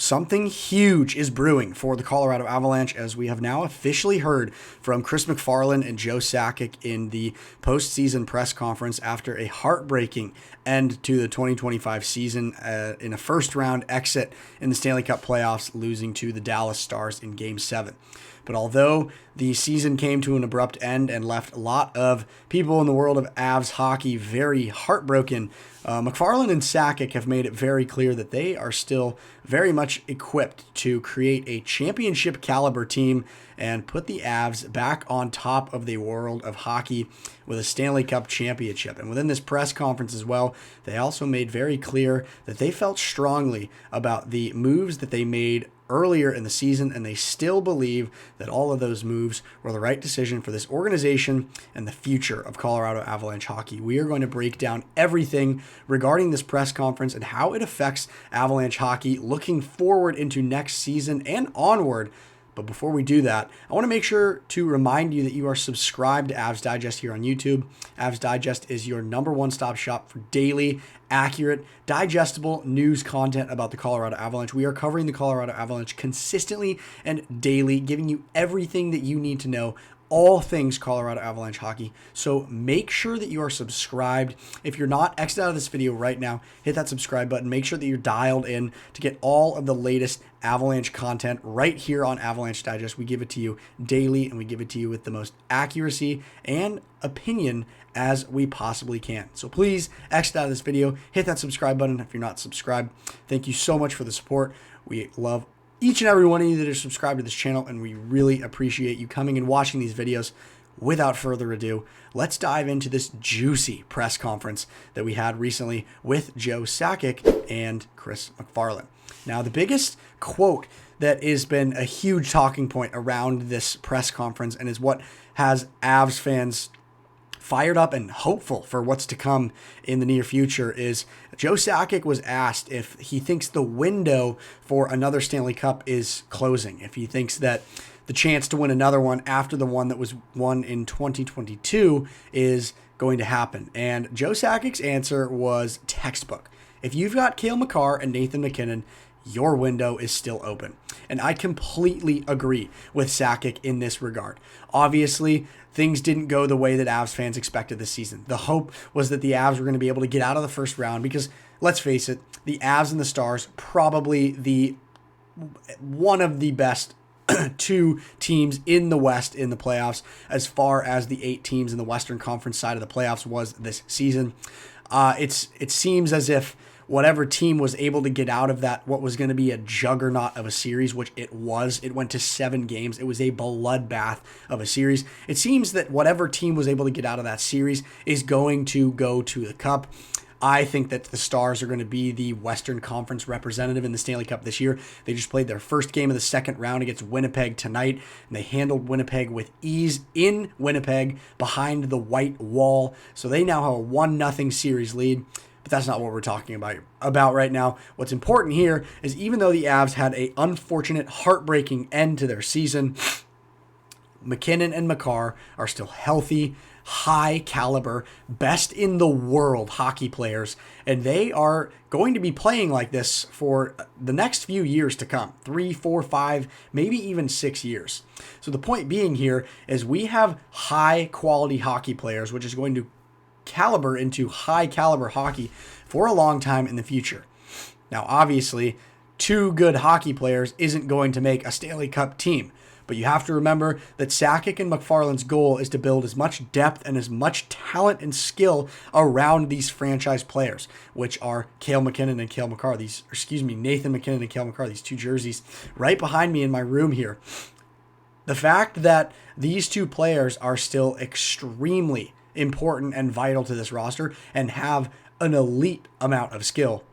Something huge is brewing for the Colorado Avalanche, as we have now officially heard from Chris MacFarland and Joe Sakic in the postseason press conference after a heartbreaking end to the 2025 season in a first-round exit in the Stanley Cup playoffs, losing to the Dallas Stars in Game 7. But although the season came to an abrupt end and left a lot of people in the world of Avs hockey very heartbroken, MacFarland and Sakic have made it very clear that they are still very much equipped to create a championship caliber team and put the Avs back on top of the world of hockey with a Stanley Cup championship. And within this press conference as well, they also made very clear that they felt strongly about the moves that they made earlier in the season, and they still believe that all of those moves were the right decision for this organization and the future of Colorado Avalanche hockey. We are going to break down everything regarding this press conference and how it affects Avalanche hockey looking forward into next season and onward. But before we do that, I want to make sure to remind you that you are subscribed to Avs Digest here on YouTube. Avs Digest is your number one stop shop for daily, accurate, digestible news content about the Colorado Avalanche. We are covering the Colorado Avalanche consistently and daily, giving you everything that you need to know, all things Colorado Avalanche hockey. So make sure that you are subscribed. If you're not, exit out of this video right now, hit that subscribe button. Make sure that you're dialed in to get all of the latest Avalanche content right here on Avalanche Digest. We give it to you daily, and we give it to you with the most accuracy and opinion as we possibly can. So please exit out of this video, hit that subscribe button if you're not subscribed. Thank you so much for the support. We love each and every one of you that are subscribed to this channel, and we really appreciate you coming and watching these videos. Without further ado, let's dive into this juicy press conference that we had recently with Joe Sakic and Chris MacFarland. Now, the biggest quote that has been a huge talking point around this press conference and is what has Avs fans fired up and hopeful for what's to come in the near future is Joe Sakic was asked if he thinks the window for another Stanley Cup is closing, if he thinks that the chance to win another one after the one that was won in 2022 is going to happen. And Joe Sakic's answer was textbook. If you've got Cale Makar and Nathan MacKinnon, your window is still open. And I completely agree with Sakic in this regard. Obviously, things didn't go the way that Avs fans expected this season. The hope was that the Avs were going to be able to get out of the first round because, let's face it, the Avs and the Stars, probably one of the best two teams in the West in the playoffs as far as the 8 teams in the Western Conference side of the playoffs was this season. It seems as if whatever team was able to get out of that, what was going to be a juggernaut of a series, which it was. It went to 7 games. It was a bloodbath of a series. It seems that whatever team was able to get out of that series is going to go to the Cup. I think that the Stars are going to be the Western Conference representative in the Stanley Cup this year. They just played their first game of the second round against Winnipeg tonight, and they handled Winnipeg with ease in Winnipeg behind the white wall. So they now have a 1-0 series lead. But that's not what we're talking about right now. What's important here is even though the Avs had an unfortunate, heartbreaking end to their season, MacKinnon and Makar are still healthy, high caliber, best in the world hockey players, and they are going to be playing like this for the next few years to come, 3, 4, 5, maybe even 6 years. So the point being here is we have high quality hockey players, which is going to caliber into high caliber hockey for a long time in the future. Now, obviously, 2 good hockey players isn't going to make a Stanley Cup team, but you have to remember that Sakic and MacFarland's goal is to build as much depth and as much talent and skill around these franchise players, which are Nathan MacKinnon and Cale Makar, these 2 jerseys right behind me in my room here. The fact that these 2 players are still extremely important and vital to this roster and have an elite amount of skill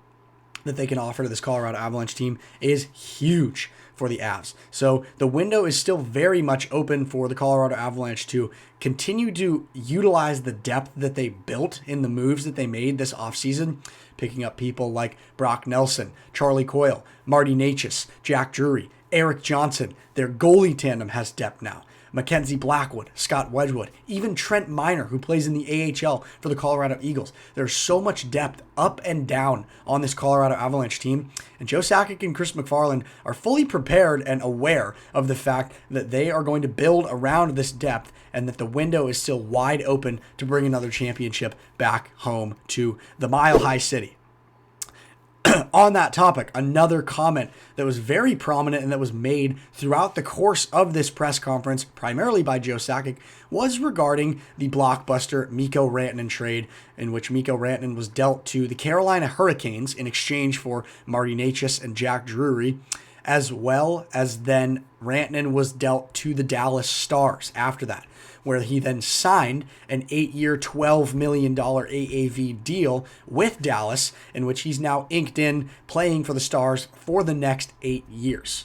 that they can offer to this Colorado Avalanche team is huge for the Avs. So the window is still very much open for the Colorado Avalanche to continue to utilize the depth that they built in the moves that they made this offseason, picking up people like Brock Nelson, Charlie Coyle, Marty Necas, Jack Drury, Eric Johnson. Their goalie tandem has depth now. Mackenzie Blackwood, Scott Wedgwood, even Trent Miner, who plays in the AHL for the Colorado Eagles. There's so much depth up and down on this Colorado Avalanche team, and Joe Sakic and Chris MacFarland are fully prepared and aware of the fact that they are going to build around this depth and that the window is still wide open to bring another championship back home to the Mile High City. On that topic, another comment that was very prominent and that was made throughout the course of this press conference, primarily by Joe Sakic, was regarding the blockbuster Miko Ranton trade, in which Miko Ranton was dealt to the Carolina Hurricanes in exchange for Marty Necas and Jack Drury, as well as then Ranton was dealt to the Dallas Stars after that, where he then signed an 8-year, $12 million AAV deal with Dallas, in which he's now inked in playing for the Stars for the next 8 years.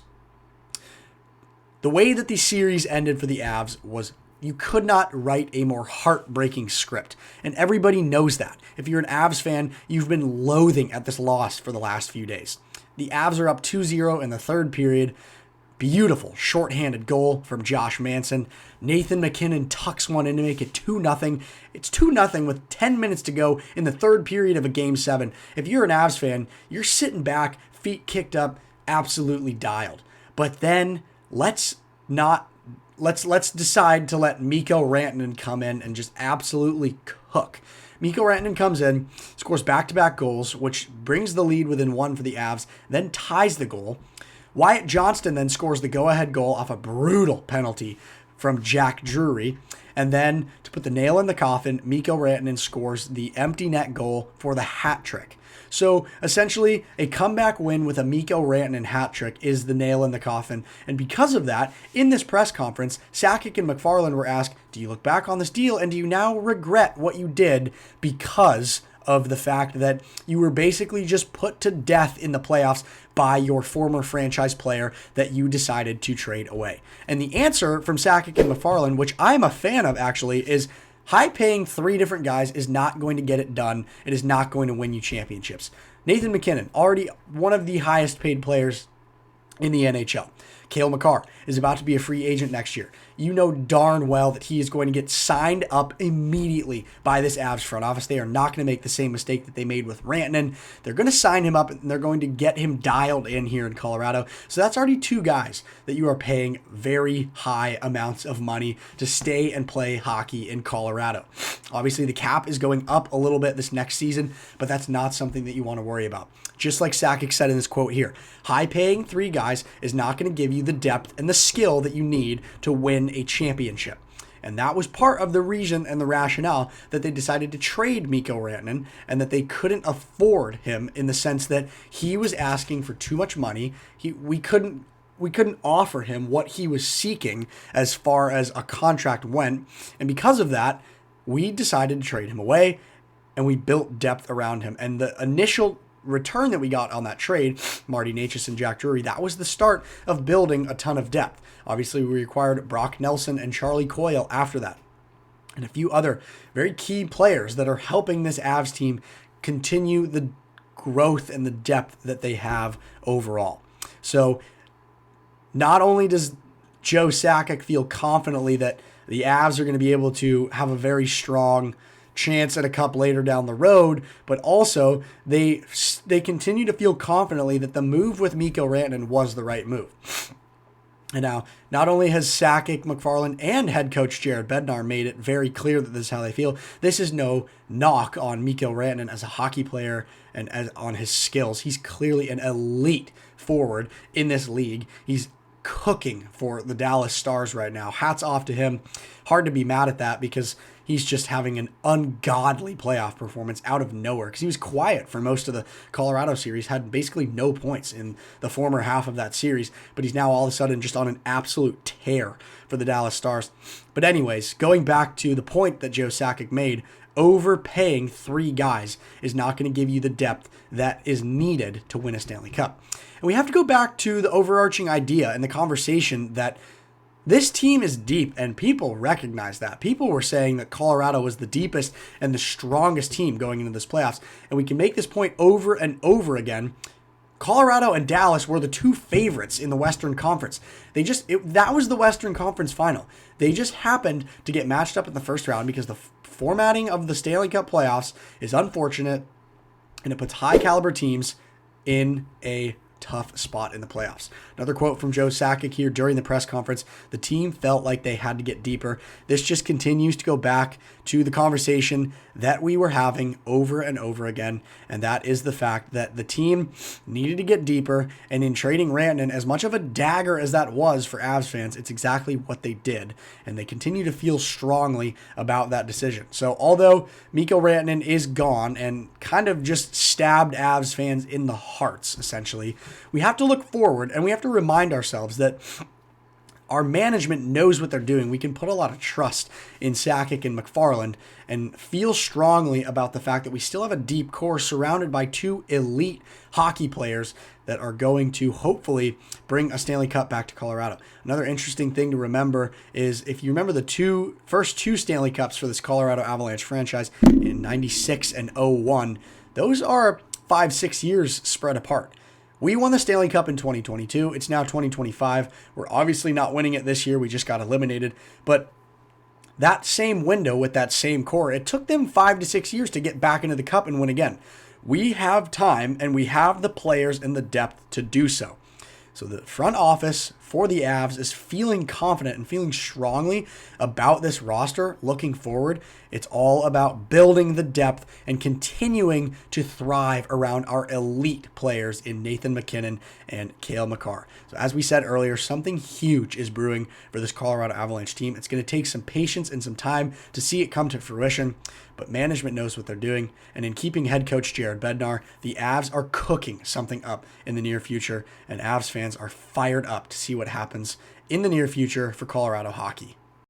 The way that the series ended for the Avs was you could not write a more heartbreaking script, and everybody knows that. If you're an Avs fan, you've been loathing at this loss for the last few days. The Avs are up 2-0 in the third period. Beautiful shorthanded goal from Josh Manson. Nathan MacKinnon tucks one in to make it 2-0. It's 2-0 with 10 minutes to go in the third period of a Game 7. If you're an Avs fan, you're sitting back, feet kicked up, absolutely dialed. But then let's decide to let Miko Ranton come in and just absolutely cook. Miko Ranton comes in, scores back-to-back goals, which brings the lead within one for the Avs, then ties the goal. Wyatt Johnston then scores the go-ahead goal off a brutal penalty from Jack Drury. And then, to put the nail in the coffin, Miko Rantanen scores the empty net goal for the hat trick. So, essentially, a comeback win with a Miko Rantanen hat trick is the nail in the coffin. And because of that, in this press conference, Sakic and MacFarland were asked, do you look back on this deal and do you now regret what you did because of the fact that you were basically just put to death in the playoffs by your former franchise player that you decided to trade away? And the answer from Sakic and MacFarland, which I'm a fan of actually, is high-paying 3 different guys is not going to get it done. It is not going to win you championships. Nathan MacKinnon, already one of the highest-paid players in the NHL. Cale Makar is about to be a free agent next year. You know darn well that he is going to get signed up immediately by this Avs front office. They are not going to make the same mistake that they made with Rantanen. They're going to sign him up and they're going to get him dialed in here in Colorado. So that's already 2 guys that you are paying very high amounts of money to stay and play hockey in Colorado. Obviously, the cap is going up a little bit this next season, but that's not something that you want to worry about. Just like Sakic said in this quote here, high-paying 3 guys is not going to give you the depth and the skill that you need to win a championship. And that was part of the reason and the rationale that they decided to trade Miko Rantanen, and that they couldn't afford him in the sense that he was asking for too much money. We couldn't offer him what he was seeking as far as a contract went. And because of that, we decided to trade him away, and we built depth around him. And the initial return that we got on that trade, Marty Necas and Jack Drury, that was the start of building a ton of depth. Obviously, we acquired Brock Nelson and Charlie Coyle after that, and a few other very key players that are helping this Avs team continue the growth and the depth that they have overall. So not only does Joe Sakic feel confidently that the Avs are going to be able to have a very strong chance at a cup later down the road, but also they continue to feel confidently that the move with Miko Rantanen was the right move. And now, not only has Sakic, MacFarland, and head coach Jared Bednar made it very clear that this is how they feel, this is no knock on Miko Rantanen as a hockey player and on his skills. He's clearly an elite forward in this league. He's cooking for the Dallas Stars right now. Hats off to him. Hard to be mad at that because he's just having an ungodly playoff performance out of nowhere because he was quiet for most of the Colorado series, had basically no points in the former half of that series, but he's now all of a sudden just on an absolute tear for the Dallas Stars. But anyways, going back to the point that Joe Sakic made, overpaying 3 guys is not going to give you the depth that is needed to win a Stanley Cup. And we have to go back to the overarching idea and the conversation that this team is deep, and people recognize that. People were saying that Colorado was the deepest and the strongest team going into this playoffs, and we can make this point over and over again. Colorado and Dallas were the two favorites in the Western Conference. That was the Western Conference final. They just happened to get matched up in the first round because the formatting of the Stanley Cup playoffs is unfortunate, and it puts high caliber teams in a tough spot in the playoffs. Another quote from Joe Sakic here during the press conference: the team felt like they had to get deeper. This just continues to go back to the conversation that we were having over and over again, and that is the fact that the team needed to get deeper, and in trading Ranton, as much of a dagger as that was for Avs fans, it's exactly what they did, and they continue to feel strongly about that decision. So although Miko Ranton is gone and kind of just stabbed Avs fans in the hearts, essentially, we have to look forward, and we have to remind ourselves that our management knows what they're doing. We can put a lot of trust in Sakic and MacFarland and feel strongly about the fact that we still have a deep core surrounded by two elite hockey players that are going to hopefully bring a Stanley Cup back to Colorado. Another interesting thing to remember is, if you remember the first two Stanley Cups for this Colorado Avalanche franchise in 96 and 01, those are 5-6 years spread apart. We won the Stanley Cup in 2022. It's now 2025. We're obviously not winning it this year. We just got eliminated. But that same window with that same core, it took them 5 to 6 years to get back into the Cup and win again. We have time, and we have the players and the depth to do so. So the front office for the Avs is feeling confident and feeling strongly about this roster looking forward. It's all about building the depth and continuing to thrive around our elite players in Nathan MacKinnon and Cale Makar. So as we said earlier, something huge is brewing for this Colorado Avalanche team. It's going to take some patience and some time to see it come to fruition, but management knows what they're doing. And in keeping head coach Jared Bednar, the Avs are cooking something up in the near future, and Avs fans are fired up to see what happens in the near future for Colorado hockey.